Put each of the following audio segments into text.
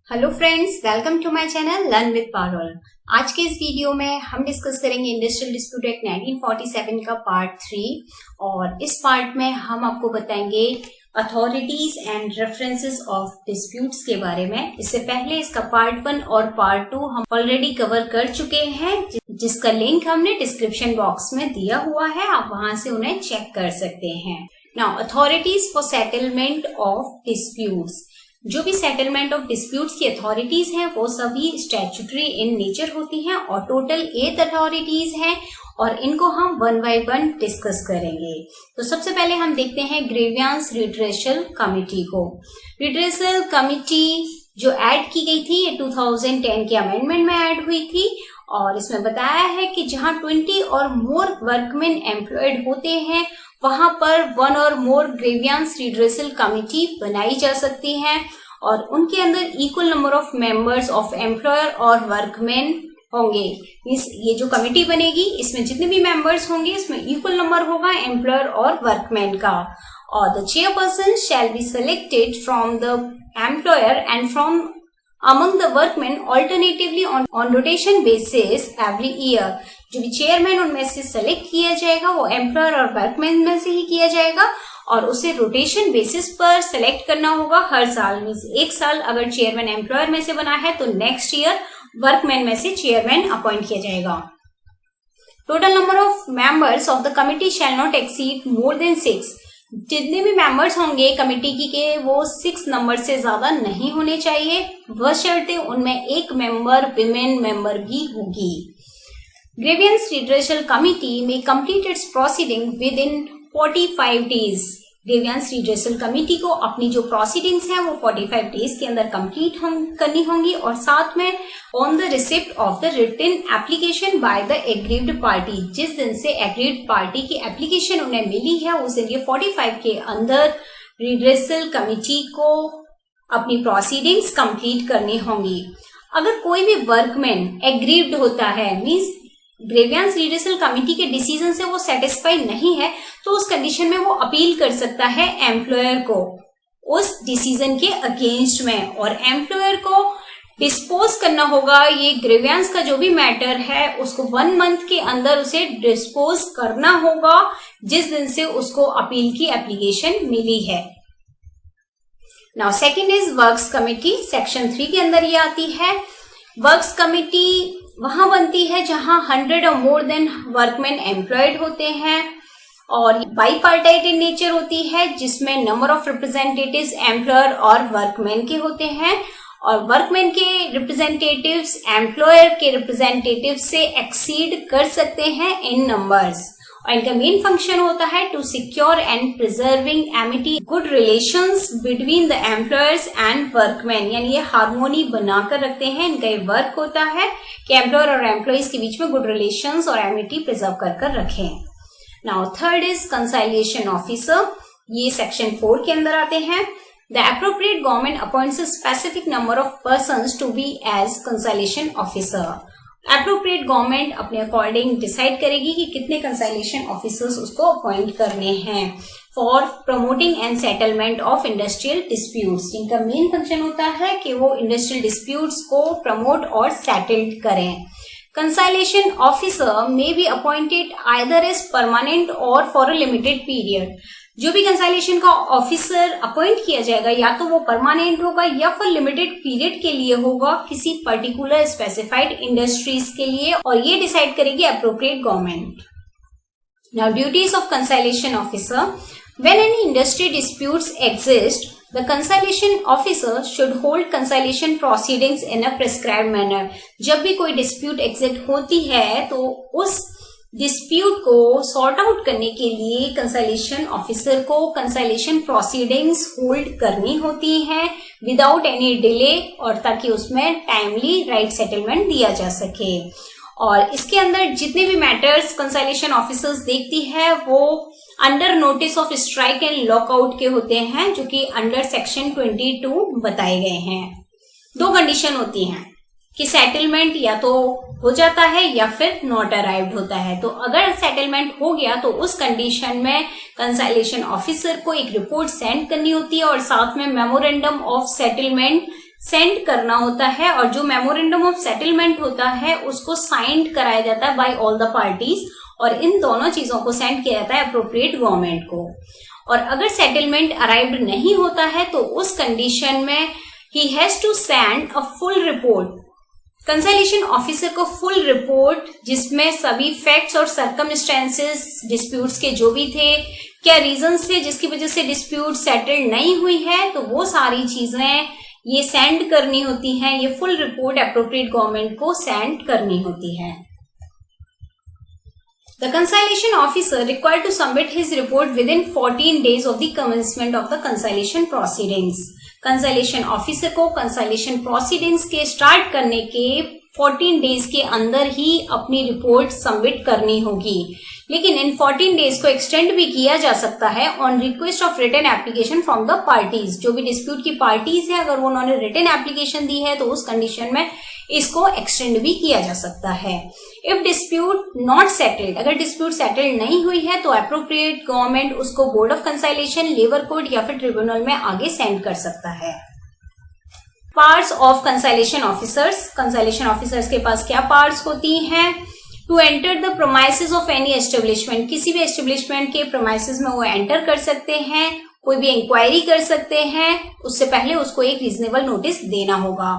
Hello friends, welcome to my channel learn with Parul. आज के इस वीडियो में हम डिस्कस करेंगे इंडस्ट्रियल डिस्प्यूट एक्ट 1947 का पार्ट 3 और इस पार्ट में हम आपको बताएंगे authorities and references of disputes के बारे में। इससे पहले इसका पार्ट 1 और पार्ट 2 हम ऑलरेडी कवर कर चुके हैं, जिसका लिंक हमने डिस्क्रिप्शन बॉक्स में दिया हुआ है, आप वहां से उन्हें चेक कर सकते हैं। Now authorities for settlement of disputes, जो भी सेटलमेंट ऑफ डिस्प्यूट्स की अथॉरिटीज हैं वो सभी स्टैट्यूटरी इन नेचर होती हैं और टोटल 8 अथॉरिटीज हैं और इनको हम वन बाय वन डिस्कस करेंगे। तो सबसे पहले हम देखते हैं ग्रीवियंस रिड्रेसल कमिटी को। रिड्रेसल कमिटी जो ऐड की गई थी ये 2010 के अमेंडमेंट में ऐड हुई थी और इसमें बताया है कि जहां 20 और मोर वर्कमैन एम्प्लॉयड होते हैं वहां पर 1 और मोर ग्रीवियंस रिड्रेसल कमिटी बनाई जा सकती है और उनके अंदर equal number of members of employer और वर्कमैन होंगे। मींस ये जो कमिटी बनेगी इसमें जितने भी मेंबर्स होंगे इसमें इक्वल नंबर होगा एम्प्लॉयर और वर्कमैन का। और the chairperson shall be selected from the employer and from among the workmen alternatively on rotation basis every year। जो भी चेयरमैन उनमें से सेलेक्ट किया जाएगा वो एम्प्लॉयर और वर्कमैन में से ही किया जाएगा और उसे रोटेशन बेसिस पर सेलेक्ट करना होगा हर साल। मीन्स एक साल अगर चेयरमैन एम्प्लॉयर में से बना है तो नेक्स्ट ईयर वर्कमैन में से चेयरमैन अपॉइंट किया जाएगा। Total number of members of the committee shall not exceed more than 6। जितने भी मेंबर्स होंगे कमेटी की के वो 6 नंबर से ज्यादा नहीं होने चाहिए, बशर्ते उनमें एक मेंबर विमेन मेंबर भी होगी। ग्रीवियंस रिड्रेसल कमिटी में complete it's proceeding with in 45 days. Grievance redressal committee को अपनी जो प्रोसीडिंग्स हैं वो 45 डेज के अंदर कंप्लीट करनी होंगी और साथ में on the receipt of the written application by the aggrieved party. जिस दिन से एग्रीव्ड पार्टी की एप्लीकेशन उन्हें मिली है उस दिन ये 45 के अंदर रिड्रेसल कमिटी को अपनी प्रोसीडिंग्स कंप्लीट करनी होंगी। अगर कोई भी वर्कमैन एग्रीव्ड होता है, मीन्स ग्रीवियंस रिड्रेसल कमिटी के डिसीजन से वो सेटिस्फाई नहीं है, तो उस कंडीशन में वो अपील कर सकता है एम्प्लॉयर को उस डिसीजन के अगेंस्ट में और एम्प्लॉयर को डिस्पोज करना होगा। ये ग्रीवियंस का जो भी मैटर है उसको 1 मंथ के अंदर उसे डिस्पोज करना होगा जिस दिन से उसको अपील की एप्लीकेशन मिली है। Now second is works committee. Section 3 के अंदर ये आती है। वर्क्स कमिटी वहां बनती है जहां 100 और मोर देन वर्कमैन एम्प्लॉयड होते हैं और बाईपार्टाइट इन नेचर होती है, जिसमें नंबर ऑफ रिप्रेजेंटेटिव्स एम्प्लॉयर और वर्कमैन के होते हैं और वर्कमैन के रिप्रेजेंटेटिव्स एम्प्लॉयर के रिप्रेजेंटेटिव से एक्सीड कर सकते हैं इन नंबर्स और इनका मेन फंक्शन होता है to secure and preserving amity good relations between the employers and workmen. यानी ये हार्मोनी बनाकर रखते हैं। इनका ये वर्क होता है कि एम्प्लॉयर और एम्प्लॉइज के बीच में गुड रिलेशंस और एमिटी प्रिजर्व कर रखें। Now third is conciliation officer. ये सेक्शन 4 के अंदर आते हैं। The appropriate government appoints a specific number of persons to be as conciliation officer। Appropriate government अपने अकॉर्डिंग डिसाइड करेगी कि कितने कंसाइलेशन ऑफिसर्स उसको अपॉइंट करने हैं for promoting and settlement of industrial disputes. इनका मेन फंक्शन होता है कि वो इंडस्ट्रियल डिस्प्यूट्स को प्रमोट और सेटल्ड करें। Conciliation officer may be appointed either as permanent और फॉर अ लिमिटेड पीरियड। जो भी कंसाइलेशन का ऑफिसर अपॉइंट किया जाएगा या तो वो परमानेंट होगा या फिर लिमिटेड पीरियड के लिए होगा किसी पर्टिकुलर स्पेसिफाइड इंडस्ट्रीज के लिए और ये डिसाइड करेगी appropriate government. Now duties of conciliation officer. When any industry disputes exist the conciliation officer should hold conciliation proceedings in a prescribed manner। जब भी कोई dispute exist होती है तो उस डिस्प्यूट को सॉर्ट आउट करने के लिए कंसाइलेशन ऑफिसर को कंसाइलेशन प्रोसीडिंग्स होल्ड करनी होती हैं विदाउट एनी डिले और ताकि उसमें टाइमली राइट सेटलमेंट दिया जा सके। और इसके अंदर जितने भी मैटर्स कंसाइलेशन ऑफिसर्स देखती है वो under notice of strike and lockout के होते हैं, जो कि अंडर सेक्शन 22 बताए गए हैं। 2 कंडीशन होती हैं कि सेटलमेंट या तो हो जाता है या फिर नॉट अराइव्ड होता है। तो अगर सेटलमेंट हो गया तो उस कंडीशन में कंसाइलेशन ऑफिसर को एक रिपोर्ट सेंड करनी होती है और साथ में मेमोरेंडम ऑफ सेटलमेंट सेंड करना होता है और जो मेमोरेंडम ऑफ सेटलमेंट होता है उसको साइंड कराया जाता है बाय ऑल द पार्टीज और इन दोनों चीजों को सेंड किया जाता है अप्रोप्रिएट गवर्नमेंट को। और अगर सेटलमेंट अराइव्ड नहीं होता है तो उस कंडीशन में ही has to send a full report, conciliation officer को फुल रिपोर्ट जिसमें सभी फैक्ट्स और सर्कमस्टेंसेस डिस्प्यूट्स के जो भी थे, क्या रीजन से जिसकी वजह से डिस्प्यूट सेटल्ड नहीं हुई है, तो वो सारी चीजें ये सेंड करनी होती हैं। ये फुल रिपोर्ट अप्रोप्रिएट गवर्नमेंट को सेंड करनी होती है। The conciliation officer required to submit his report within 14 days of the commencement of the conciliation proceedings. Conciliation officer को conciliation proceedings के स्टार्ट करने के 14 डेज के अंदर ही अपनी रिपोर्ट सबमिट करनी होगी, लेकिन इन 14 डेज को एक्सटेंड भी किया जा सकता है on request of written application from the parties. जो भी डिस्प्यूट की पार्टीज है अगर उन्होंने रिटन एप्लीकेशन दी है तो उस कंडीशन में इसको एक्सटेंड भी किया जा सकता है। इफ डिस्प्यूट नॉट सेटल्ड, अगर डिस्प्यूट सेटल्ड नहीं हुई है तो अप्रोप्रिएट गवर्नमेंट उसको board of conciliation, labour court या फिर ट्रिब्यूनल में आगे सेंड कर सकता है। Parts of conciliation officers, conciliation officers के पास क्या पार्ट्स होती हैं? To enter the premises of any establishment, किसी भी एस्टेब्लिशमेंट के प्रोमाइसेस में वो एंटर कर सकते हैं, कोई भी इंक्वायरी कर सकते हैं, उससे पहले उसको एक रीजनेबल नोटिस देना होगा।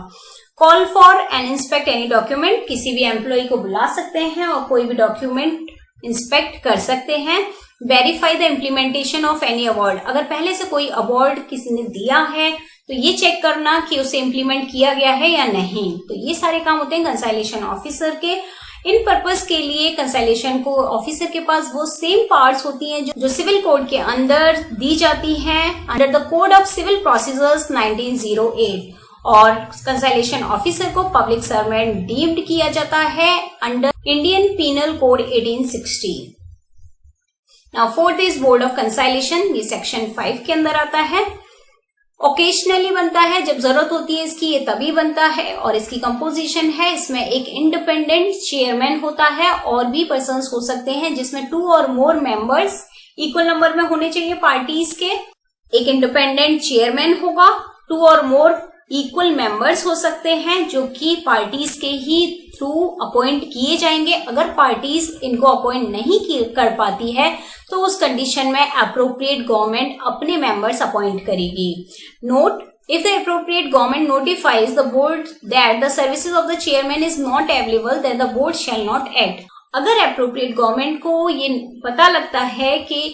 Call for and inspect any document, किसी भी एम्प्लॉय को बुला सकते हैं और कोई भी डॉक्यूमेंट इंस्पेक्ट कर सकते हैं। Verify the implementation of any award, अगर पहले से कोई अवार्ड किसी ने दिया है तो ये चेक करना कि उसे इम्प्लीमेंट किया गया है या नहीं। तो ये सारे काम होते हैं कंसाइलेशन ऑफिसर के। इन पर्पस के लिए कंसाइलेशन को ऑफिसर के पास वो सेम पार्ट्स होती हैं जो सिविल कोड के अंदर दी जाती हैं under the code of civil procedures 1908, और कंसाइलेशन ऑफिसर को पब्लिक सर्वेंट डीम्ड किया जाता है under Indian penal code 1860। Now fourth is board of conciliation, ये सेक्शन 5 के अंदर आता है। ओकेशनली बनता है, जब जरूरत होती है इसकी, ये तभी बनता है। और इसकी कंपोजिशन है, इसमें एक इंडिपेंडेंट चेयरमैन होता है और भी पर्सन्स हो सकते हैं जिसमें 2 और मोर मेंबर्स इक्वल नंबर में होने चाहिए पार्टीज के। एक इंडिपेंडेंट चेयरमैन होगा, 2 और मोर इक्वल मेंबर्स हो सकते हैं जो कि पार्टीज के ही थ्रू अपॉइंट किए जाएंगे। अगर पार्टीज इनको अपॉइंट नहीं कर पाती है तो उस कंडीशन में अप्रोप्रिएट गवर्नमेंट अपने मेंबर्स अपॉइंट करेगी। Note, if the appropriate government notifies the board that the services of the chairman is not available, then the board shall not act. अगर appropriate government को ये पता लगता है कि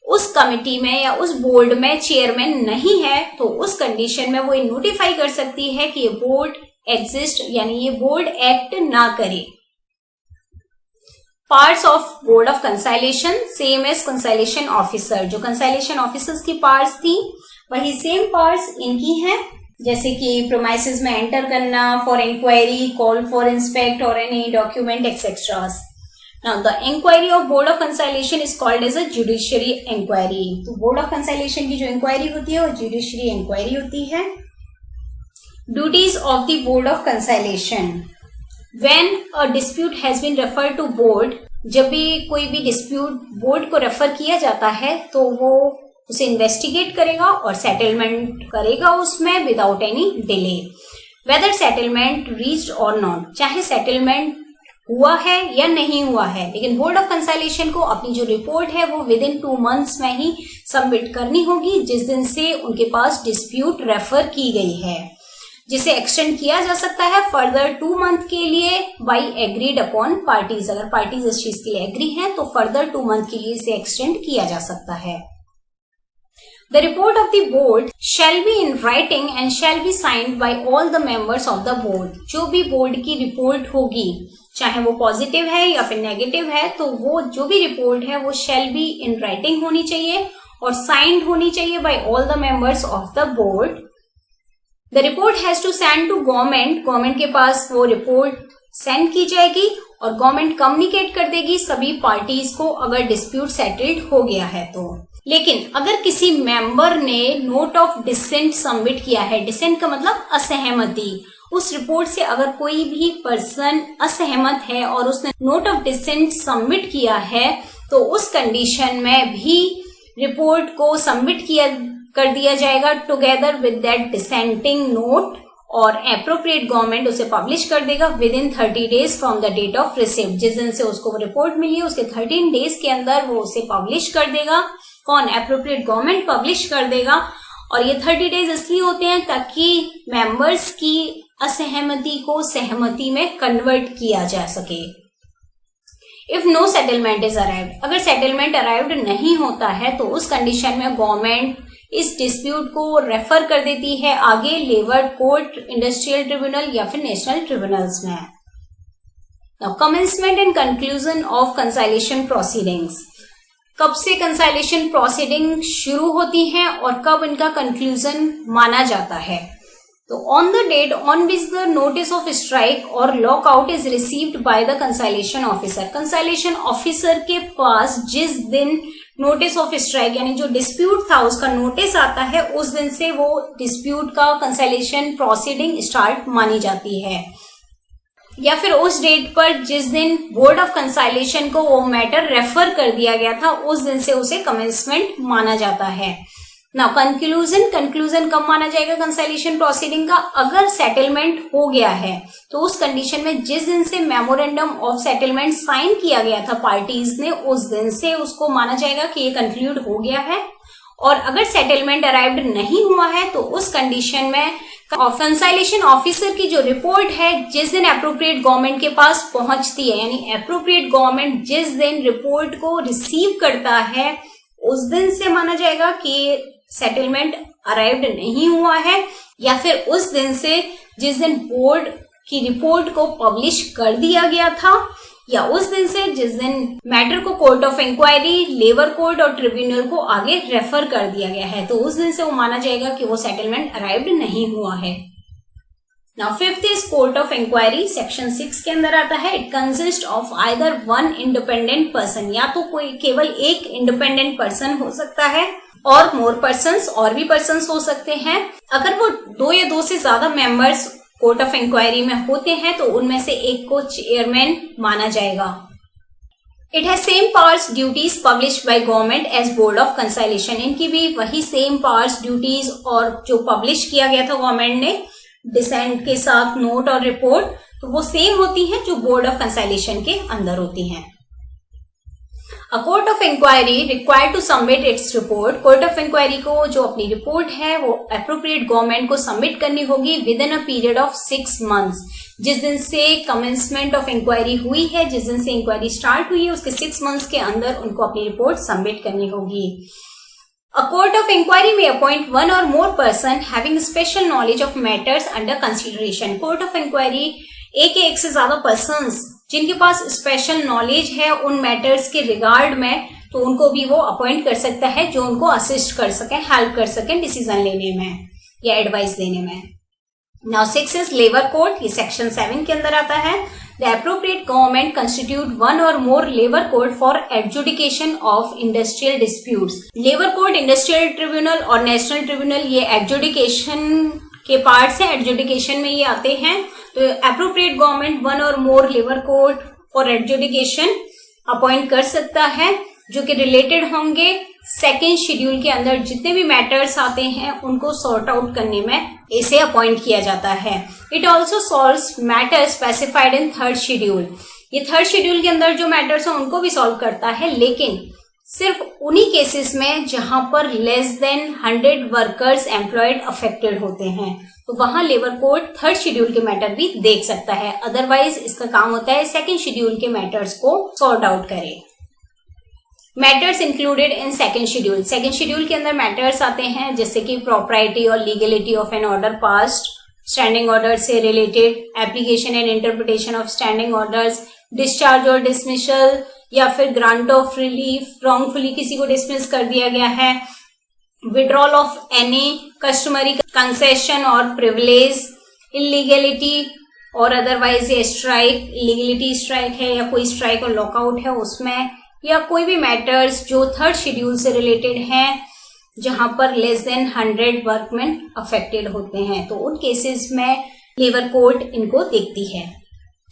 उस कमिटी में या उस बोर्ड में चेयरमैन नहीं है तो उस कंडीशन में वो नोटिफाई कर सकती है कि ये बोर्ड एग्जिस्ट, यानी ये बोर्ड एक्ट ना करे। Parts of board of conciliation same as conciliation officer, जो कंसाइलेशन ऑफिसर्स की पार्ट्स थी वही सेम पार्ट्स इनकी हैं, जैसे कि प्रोमाइसेस में एंटर करना, for inquiry, call for inspect और any document etcetera. Now the inquiry of board of conciliation is called as a judiciary inquiry. तो board of conciliation की जो inquiry होती है वो judiciary inquiry होती है। Duties of the board of conciliation. When a dispute has been referred to board, जब भी कोई भी dispute board को refer किया जाता है तो वो उसे investigate करेगा और settlement करेगा उसमें without any delay. Whether settlement reached or not, चाहे settlement हुआ है या नहीं हुआ है, लेकिन बोर्ड ऑफ कंसाइलेशन को अपनी जो रिपोर्ट है वो विद इन 2 मंथ्स में ही सबमिट करनी होगी जिस दिन से उनके पास डिस्प्यूट रेफर की गई है, जिसे एक्सटेंड किया जा सकता है फर्दर 2 मंथ के लिए बाय एग्रीड अपॉन पार्टीज। अगर पार्टीज इस चीज के लिए एग्री हैं तो फर्दर 2 मंथ के लिए इसे एक्सटेंड किया जा सकता है। The report of the board shall be in writing and shall be signed by all the members of the board. जो भी बोर्ड की रिपोर्ट होगी, चाहे वो पॉजिटिव है या फिर नेगेटिव है, तो वो जो भी रिपोर्ट है वो shall be in writing होनी चाहिए और signed होनी चाहिए by all the members of the board. The report has to send to government. Government के पास वो रिपोर्ट सेंड की जाएगी और गवर्नमेंट कम्युनिकेट कर देगी सभी पार्टीज को अगर डिस्प्यूट सेटल्ड हो गया है तो। लेकिन अगर किसी मेंबर ने नोट ऑफ डिसेंट सबमिट किया है, डिसेंट का मतलब असहमति, उस रिपोर्ट से अगर कोई भी पर्सन असहमत है और उसने नोट ऑफ डिसेंट सबमिट किया है तो उस कंडीशन में भी रिपोर्ट को सबमिट कर दिया जाएगा together with that dissenting note और एप्रोप्रिएट गवर्नमेंट उसे पब्लिश कर देगा within 30 days from the date of receipt. जिस दिन से उसको रिपोर्ट मिली है उसके 13 डेज के अंदर वो उसे पब्लिश कर देगा। कौन? एप्रोप्रिएट गवर्नमेंट पब्लिश कर देगा। और ये 30 डेज इसलिए होते हैं ताकि मेंबर्स की असहमति को सहमति में कन्वर्ट किया जा सके। If no settlement is arrived, अगर सेटलमेंट अराइव्ड नहीं होता है तो उस कंडीशन में गवर्नमेंट इस डिस्प्यूट को रेफर कर देती है आगे लेबर कोर्ट, इंडस्ट्रियल ट्रिब्यूनल या फिर नेशनल ट्रिब्यूनल्स में। Now commencement and conclusion of conciliation proceedings, कब से कंसाइलेशन प्रोसीडिंग शुरू होती है और कब इनका कंक्लूजन माना जाता है? तो on the date on which the notice of strike और lockout is received by the conciliation officer, conciliation officer के पास जिस दिन नोटिस ऑफ स्ट्राइक यानी जो डिस्प्यूट था उसका नोटिस आता है उस दिन से वो डिस्प्यूट का कंसाइलेशन प्रोसीडिंग स्टार्ट मानी जाती है। या फिर उस डेट पर जिस दिन बोर्ड ऑफ कंसाइलेशन को वो मैटर रेफर कर दिया गया था उस दिन से उसे कमेंसमेंट माना जाता है। नाउ कंक्लूजन कब माना जाएगा कंसाइलेशन प्रोसीडिंग का? अगर सेटलमेंट हो गया है तो उस कंडीशन में जिस दिन से मेमोरेंडम ऑफ सेटलमेंट साइन किया गया था पार्टीज ने उस दिन से उसको माना जाएगा कि ये कंक्लूड हो गया है। और अगर सेटलमेंट अराइव्ड नहीं हुआ है तो उस कंडीशन में कंसाइलेशन ऑफिसर की जो रिपोर्ट है जिस दिन एप्रोप्रिएट गवर्नमेंट के पास पहुंचती है, यानी एप्रोप्रिएट गवर्नमेंट जिस दिन रिपोर्ट को रिसीव करता है उस दिन से माना जाएगा कि सेटलमेंट अराइव्ड नहीं हुआ है। या फिर उस दिन से जिस दिन बोर्ड की रिपोर्ट को पब्लिश कर दिया गया था, या उस दिन से जिस दिन मैटर को court of inquiry, labour court और ट्रिब्यूनल को आगे रेफर कर दिया गया है तो उस दिन से वो माना जाएगा कि वो सेटलमेंट अराइव्ड नहीं हुआ है। Now fifth is court of inquiry, section 6 के अंदर आता है। It consist of either one independent person, या तो कोई केवल एक इंडिपेंडेंट पर्सन हो सकता है और मोर पर्सन्स, और भी पर्सन्स हो सकते हैं। अगर वो 2 या 2 से ज्यादा मेंबर्स कोर्ट ऑफ इंक्वायरी में होते हैं तो उनमें से एक को चेयरमैन माना जाएगा। It has same powers duties publish by government as board of conciliation, इनकी भी वही सेम पावर्स ड्यूटीज और जो पब्लिश किया गया था गवर्नमेंट ने डिसेंट के साथ नोट और रिपोर्ट, तो वो सेम होती हैं जो बोर्ड ऑफ कंसाइलेशन के अंदर होती हैं। A court of inquiry required to submit its report, court of inquiry को जो अपनी रिपोर्ट है वो अप्रोप्रिएट गवर्नमेंट को सबमिट करनी होगी with in a period of 6 months। जिस दिन से कमेंसमेंट ऑफ इंक्वायरी हुई है, जिस दिन से इंक्वायरी स्टार्ट हुई है उसके 6 months के अंदर उनको अपनी रिपोर्ट सबमिट करनी होगी। A court of inquiry may appoint one or more person having special knowledge of matters under consideration। Court of inquiry एक से ज्यादा पर्सन्स जिनके पास स्पेशल नॉलेज है उन मैटर्स के रिगार्ड में, तो उनको भी वो अपॉइंट कर सकता है जो उनको असिस्ट कर सके, हेल्प कर सके डिसीजन लेने में या एडवाइस देने में। नाउ 6 इज लेबर कोर्ट, ये सेक्शन 7 के अंदर आता है। The appropriate government constitute one और more labour court for adjudication of industrial disputes. Labour court, industrial tribunal और नेशनल ट्रिब्यूनल ये एडजुडिकेशन के पार्ट्स हैं, एडजुडिकेशन में ये आते हैं। तो एप्रोप्रिएट गवर्नमेंट वन और more labour court for adjudication appoint कर सकता है जो कि रिलेटेड होंगे 2nd शेड्यूल के अंदर जितने भी मैटर्स आते हैं उनको सॉर्ट आउट करने में इसे अपॉइंट किया जाता है। It also solves matter specified in 3rd schedule, ये 3rd शेड्यूल के अंदर जो मैटर्स हैं उनको भी सॉल्व करता है, लेकिन सिर्फ उन्हीं केसेस में जहां पर less than 100 workers employed affected होते हैं, तो वहां लेबर कोर्ट 3rd शेड्यूल के मैटर भी देख सकता है। अदरवाइज इसका काम होता है 2nd शेड्यूल के मैटर्स को सॉर्ट आउट करे। Matters included in 2nd schedule, 2nd schedule के अंदर मैटर्स आते हैं जैसे कि प्रॉपर्टी और legality of an order passed, standing order से related, application and interpretation of standing orders, discharge और डिसमिसल या फिर ग्रांट ऑफ रिलीफ, रॉन्गफुली किसी को डिसमिस कर दिया गया है, withdrawal of any customary concession और प्रिविलेज, इलीगलिटी और अदरवाइज ये स्ट्राइक, इलीगलिटी स्ट्राइक है या कोई स्ट्राइक और लॉकआउट है उसमें, या कोई भी मैटर्स जो 3rd शेड्यूल से रिलेटेड हैं जहां पर लेस देन 100 वर्कमैन अफेक्टेड होते हैं, तो उन केसेस में लेबर कोर्ट इनको देखती है।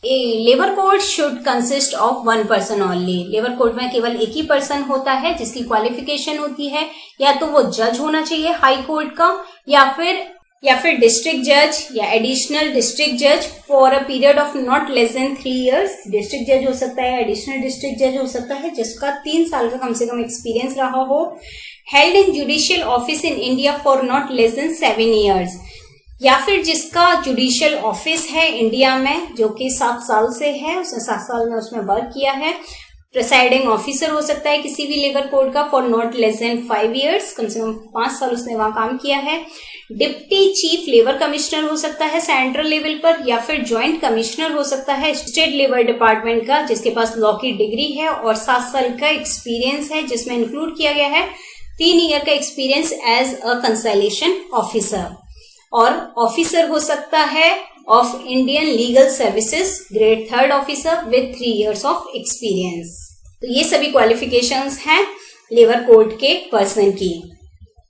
Labour court should consist of 1 person only, labour court में केवल एक ही पर्सन होता है जिसकी क्वालिफिकेशन होती है या तो वो जज होना चाहिए हाई कोर्ट का, या फिर या फिर डिस्ट्रिक्ट जज या एडिशनल डिस्ट्रिक्ट जज for a period of not less than 3 years। District जज हो सकता है, एडिशनल डिस्ट्रिक्ट जज हो सकता है जिसका 3 साल का कम से कम एक्सपीरियंस रहा हो। Held in judicial office in India for not less than 7 years, या फिर जिसका जुडिशियल ऑफिस है इंडिया में जो कि 7 साल से है, उसने 7 साल में उसमें वर्क किया है। प्रिसाइडिंग ऑफिसर हो सकता है किसी भी लेबर कोड का for not less than 5 years, कम से कम 5 साल उसने वहां काम किया है। डिप्टी चीफ लेबर कमिश्नर हो सकता है सेंट्रल लेवल पर, या फिर ज्वाइंट कमिश्नर हो सकता है स्टेट लेबर डिपार्टमेंट का जिसके पास लॉ की डिग्री है और 7 साल का एक्सपीरियंस है, जिसमें इंक्लूड किया गया है 3 year का experience as a conciliation officer. और ऑफिसर हो सकता है of Indian legal services grade 3rd officer with 3 years of experience. तो ये सभी क्वालिफिकेशंस हैं लेबर कोड के पर्सन की।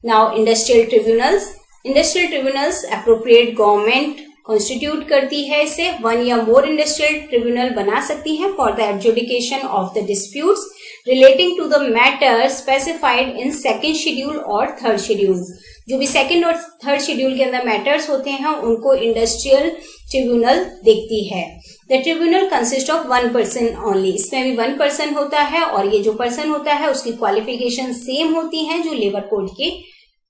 Now industrial tribunals appropriate government constitute करती है इसे। 1 या मोर इंडस्ट्रियल ट्रिब्यूनल बना सकती है for the adjudication of the disputes relating to the matter specified in 2nd schedule और 3rd शेड्यूल। जो भी 2nd और 3rd शेड्यूल के अंदर मैटर्स होते हैं उनको इंडस्ट्रियल ट्रिब्यूनल देखती है। The tribunal consist of 1 person only. इसमें भी 1 person होता है और ये जो पर्सन होता है उसकी क्वालिफिकेशन सेम होती है जो लेबर कोड के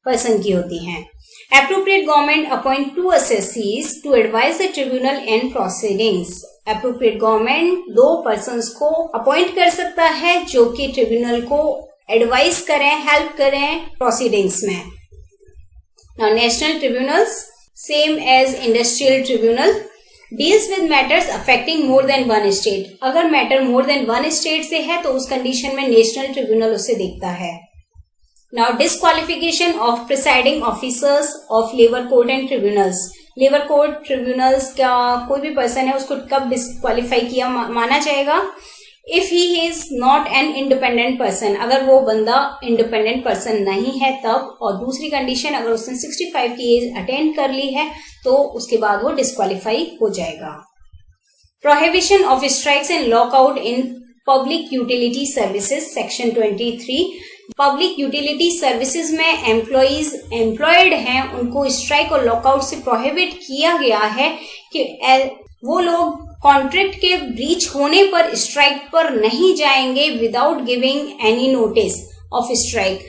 पर्सन की होती हैं। Appropriate government appoint 2 assessees to advise the tribunal in proceedings। Appropriate government 2 persons को अपॉइंट कर सकता है जो कि ट्रिब्यूनल को एडवाइस करें, हेल्प करें प्रोसीडिंग्स में। Now national tribunals same as industrial tribunal deals with matters affecting more than one state। अगर मैटर मोर देन 1 स्टेट से है तो उस कंडीशन में नेशनल ट्रिब्यूनल उसे देखता है। Now disqualification of presiding officers of labor court and tribunals। Labour court tribunals का कोई भी पर्सन है उसको कब डिस्क्वालीफाई किया माना जाएगा? If he is not an independent person, अगर वो बंदा इंडिपेंडेंट पर्सन नहीं है तब। और दूसरी कंडीशन, अगर उसने 65 की एज अटेंड कर ली है तो उसके बाद वो डिस्क्वालीफाई हो जाएगा। Prohibition of strikes and lockout in public utility services section 23। Public utility services में एम्प्लॉयड हैं उनको स्ट्राइक और लॉकआउट से प्रोहिबिट किया गया है कि वो लोग कॉन्ट्रैक्ट के ब्रीच होने पर स्ट्राइक पर नहीं जाएंगे without giving any notice of strike.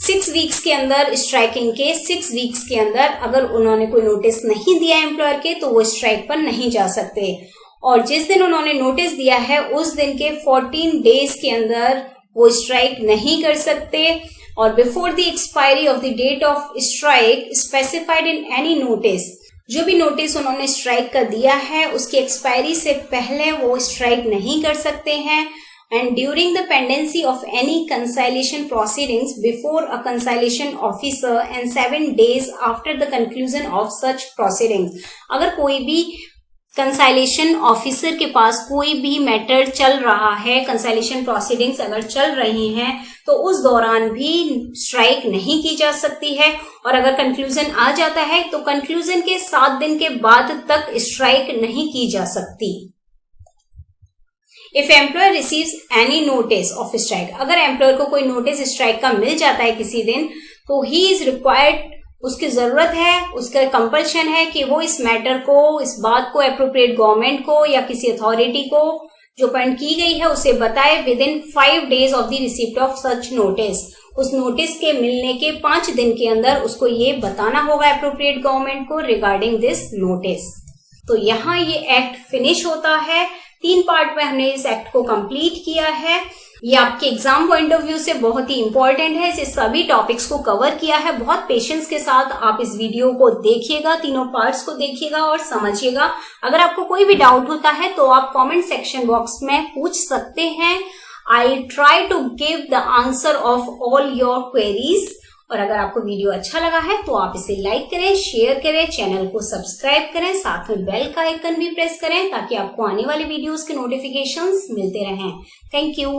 6 weeks के अंदर, स्ट्राइकिंग के 6 वीक्स के अंदर अगर उन्होंने कोई नोटिस नहीं दिया एम्प्लॉयर के तो वो स्ट्राइक पर नहीं जा सकते। और जिस दिन उन्होंने नोटिस दिया है उस दिन के 14 डेज के अंदर वो स्ट्राइक नहीं कर सकते। और before the expiry of the date of strike specified in any notice, जो भी नोटिस उन्होंने स्ट्राइक का दिया है उसकी एक्सपायरी से पहले वो स्ट्राइक नहीं कर सकते हैं। And during the pendency of any conciliation proceedings before a conciliation officer and 7 days after the conclusion of such proceedings. अगर कोई भी कंसाइलेशन ऑफिसर के पास कोई भी मैटर चल रहा है, कंसाइलेशन प्रोसीडिंग्स अगर चल रही हैं तो उस दौरान भी स्ट्राइक नहीं की जा सकती है। और अगर कंक्लूजन आ जाता है तो कंक्लूजन के 7 दिन के बाद तक स्ट्राइक नहीं की जा सकती। If employer receives any notice of strike, अगर एम्प्लॉयर को कोई नोटिस स्ट्राइक का मिल जाता है किसी दिन तो ही इज रिक्वायर्ड, उसकी जरूरत है, उसका कंपल्शन है कि वो इस मैटर को, इस बात को एप्रोप्रिएट गवर्नमेंट को या किसी अथॉरिटी को जो अपॉइंट की गई है उसे बताए with in 5 days of the receipt of such notice. उस नोटिस के मिलने के 5 दिन के अंदर उसको ये बताना होगा एप्रोप्रिएट गवर्नमेंट को रिगार्डिंग दिस नोटिस। तो यहाँ ये एक्ट फिनिश होता है। 3 पार्ट में हमने इस एक्ट को कंप्लीट किया है। ये आपके एग्जाम पॉइंट ऑफ व्यू से बहुत ही इंपॉर्टेंट है। इसे सभी टॉपिक्स को कवर किया है। बहुत पेशेंस के साथ आप इस वीडियो को देखिएगा, तीनों पार्ट्स को देखिएगा और समझिएगा। अगर आपको कोई भी डाउट होता है तो आप कमेंट सेक्शन बॉक्स में पूछ सकते हैं। I try to give the answer of all your queries. और अगर आपको वीडियो अच्छा लगा है तो आप इसे लाइक करें, शेयर करें, चैनल को सब्सक्राइब करें, साथ में बेल का आइकन भी प्रेस करें ताकि आपको आने वाले वीडियोस के नोटिफिकेशंस मिलते रहें। Thank you.